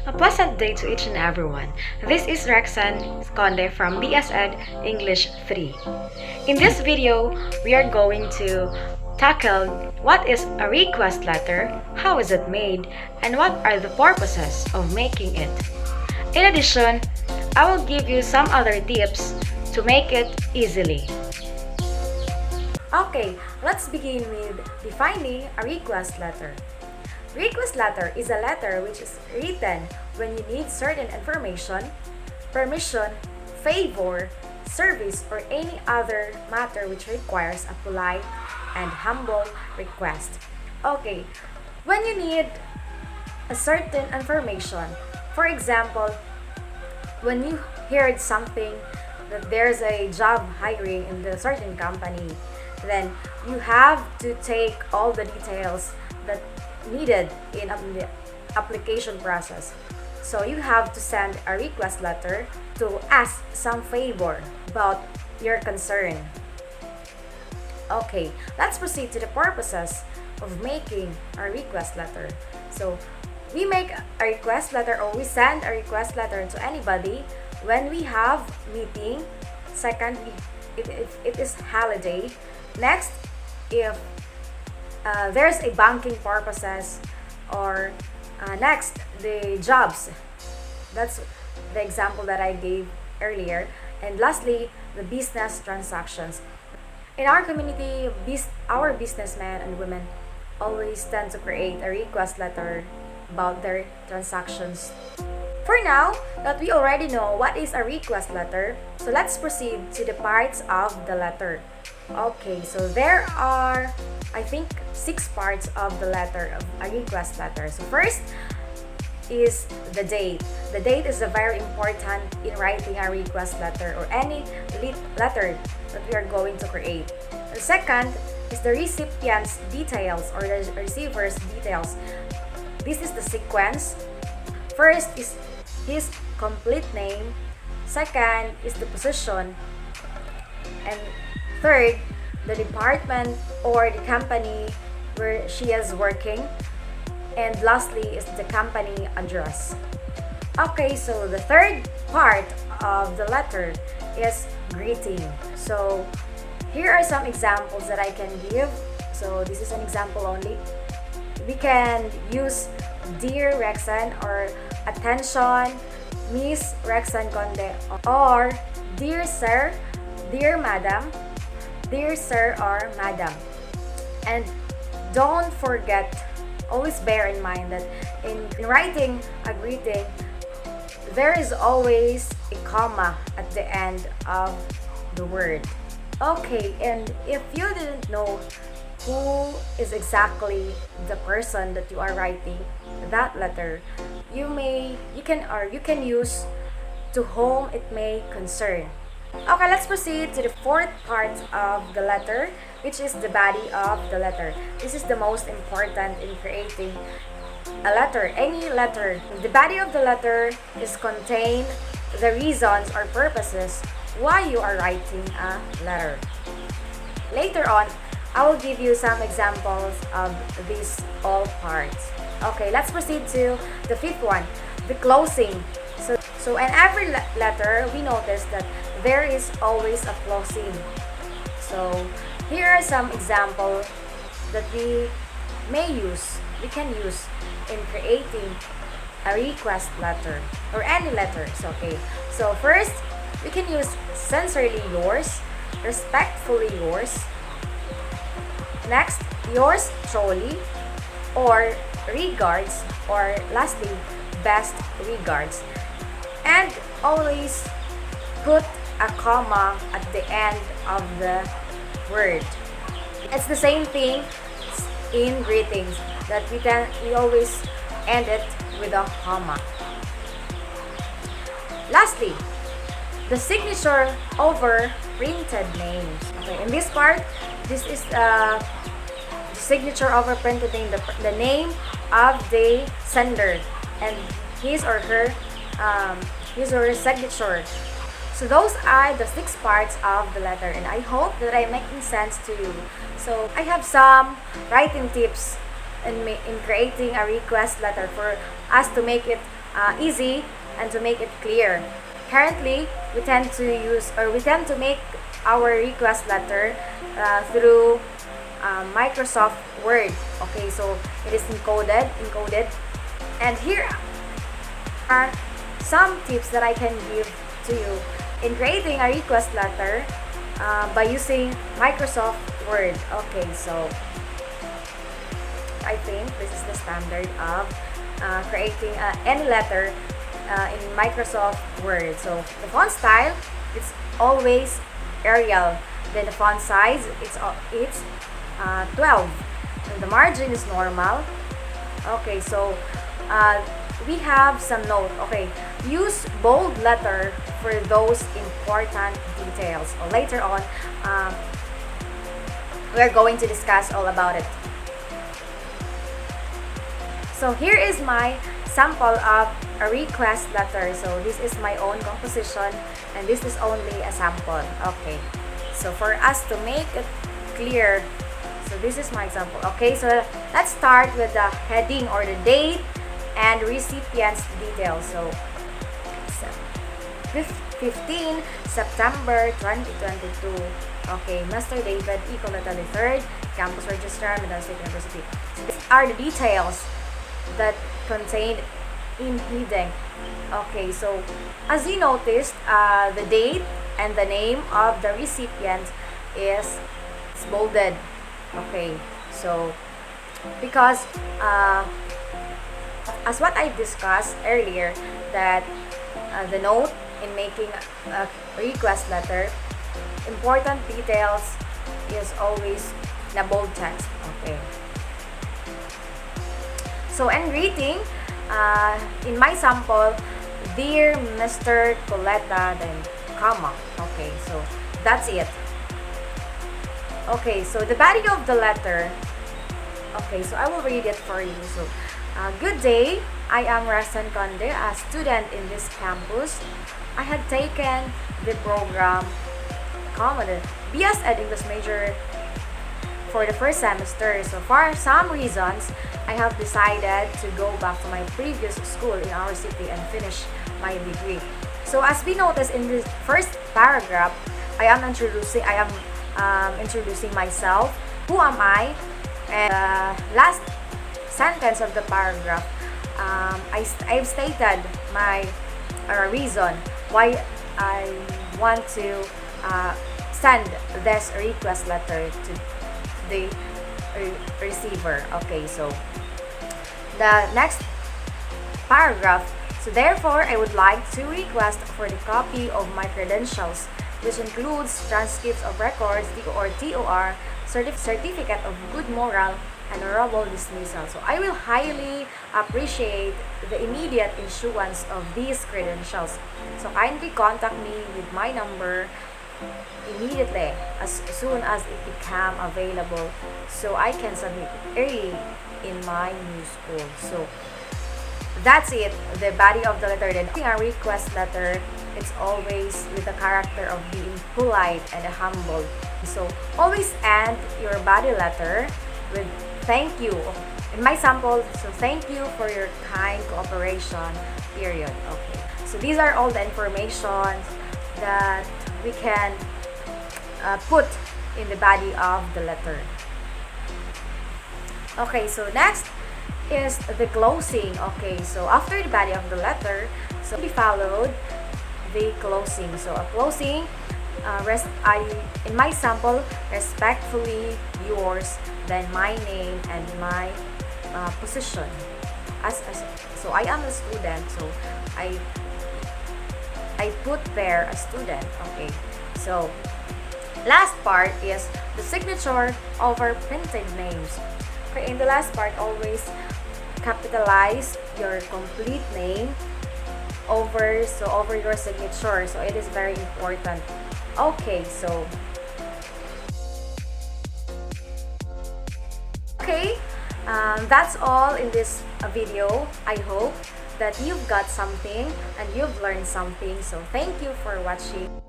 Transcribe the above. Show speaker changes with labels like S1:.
S1: A pleasant day to each and everyone. This is Recsen Conde from BS Ed English 3. In this video, we are going to tackle what is a request letter, how is it made, and what are the purposes of making it. In addition, I will give you some other tips to make it easily. Okay, let's begin with defining a request letter. Request letter is a letter which is written when you need certain information, permission, favor, service, or any other matter which requires a polite and humble request. Okay, when you need a certain information, for example, when you heard something that there's a job hiring in the certain company, then you have to take all the details that needed in the application process. So you have to send a request letter to ask some favor about your concern. Okay, let's proceed to the purposes of making a request letter. So we make a request letter, or we send a request letter to anybody when we have meeting. Second, if it is holiday. Next, if there's a banking purposes, or next, the jobs. That's the example that I gave earlier. And lastly, the business transactions. In our community, our businessmen and women always tend to create a request letter about their transactions. For now that we already know what is a request letter, so let's proceed to the parts of the letter. Okay, so there are, I think, 6 parts of the letter of a request letter. So first is the date. The date is very important in writing a request letter or any letter that we are going to create. The second is the recipient's details or the receiver's details. This is the sequence. First is his complete name. Second is the position. And third, the department or the company where she is working. And lastly is the company address. Okay, so the third part of the letter is greeting. So here are some examples that I can give. So this is an example only. We can use Dear Recsen, or Attention, Miss Recsen Conde, or Dear Sir, Dear Madam, Dear Sir or Madam. And don't forget, always bear in mind that in writing a greeting, there is always a comma at the end of the word. Okay, and if you didn't know who is exactly the person that you are writing that letter, you can use to whom it may concern. Okay, let's proceed to the fourth part of the letter, which is the body of the letter. This is the most important in creating a letter, any letter. The body of the letter is contain the reasons or purposes why you are writing a letter. Later on, I will give you some examples of these all parts. Okay, let's proceed to the fifth one, the closing. So in every letter, we notice that there is always a closing. So here are some examples that we can use in creating a request letter or any letters. Okay, so first we can use sincerely yours, respectfully yours. Next, yours truly, or regards, or lastly, best regards. And always put a comma at the end of the word. It's the same thing in greetings, that we always end it with a comma. Lastly, the signature over printed names. Okay, in this part, this is the signature over printed name, the name of the sender, and his or her signature. So those are the 6 parts of the letter, and I hope that I'm making sense to you. So I have some writing tips in creating a request letter for us to make it easy and to make it clear. Currently, we tend to make our request letter through Microsoft Word. Okay, so it is encoded, and here are some tips that I can give to you in creating a request letter by using Microsoft Word. Okay, so I think this is the standard of creating any letter in Microsoft Word. So the font style, it's always Arial. Then the font size, it's 12. And the margin is normal. Okay, so we have some note. Okay, use bold letter for those important details. Later on, we're going to discuss all about it. So here is my sample of a request letter. So this is my own composition and this is only a sample. Okay, so for us to make it clear, so this is my example. Okay, so let's start with the heading or the date and recipient's details. So 15 September 2022. Okay, Mr. David E. Conde III, Campus Registrar, Mindanao State University. So these are the details that contained in heading. Okay, so as you noticed, the date and the name of the recipient is bolded. Okay, so because as what I discussed earlier, that the note in making a request letter, important details is always na bold text. Okay. So, and greeting, in my sample, dear Mr. Coletta, then comma. Okay, so that's it. Okay, so the body of the letter. Okay, so I will read it for you. So, good day. I am Recsen Conde, a student in this campus. I had taken the program Conde BS Ed English major for the first semester. So for some reasons, I have decided to go back to my previous school in our city and finish my degree. So as we notice in this first paragraph, I am introducing myself. Who am I? And last sentence of the paragraph, I've stated my reason why I want to send this request letter to the receiver. Okay, so the next paragraph. So therefore, I would like to request for the copy of my credentials, which includes transcripts of records, or TOR, certificate of good moral, and honorable dismissal. So I will highly appreciate the immediate issuance of these credentials. So kindly contact me with my number immediately as soon as it become available, so I can submit early in my new school. So that's it, the body of the letter. Then a request letter, it's always with the character of being polite and humble. So always end your body letter with thank you. In my sample, so thank you for your kind cooperation, period. Okay, so these are all the information that we can put in the body of the letter. Okay, so next is the closing. Okay, so after the body of the letter, so we followed the closing. So a closing, in my sample, respectfully yours, then my name and my position. So I am a student, so I put there a student. Okay, so last part is the signature over printed names. Okay, in the last part, always capitalize your complete name over your signature. So it is very important. Okay, so that's all in this video. I hope that you've got something and you've learned something. So thank you for watching.